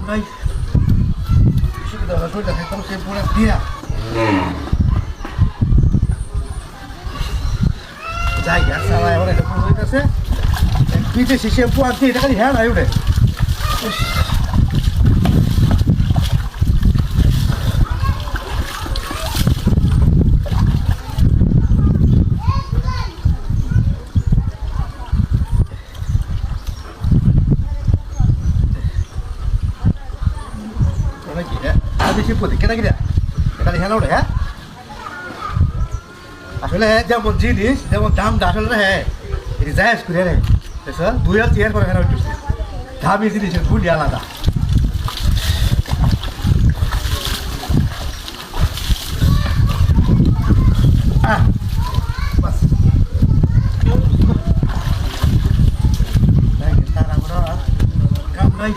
নাই সুবিধা হলো শরীরটা থাকতাম সে পড়ে দিয়া যাই আর সারা এবার এটা পুরো হইতেছে বিদেশি শ্যাম্পু আনছি এটা খালি হ্যাঁ নাই ওঠে আসলে যেমন জিনিস যেমন দামটা আসলে হ্যাঁ এটি যায় করে রে দুই আর চেয়ার করে ফেরা উঠছে দামি জিনিসের গুলি আলাদা কাম নাই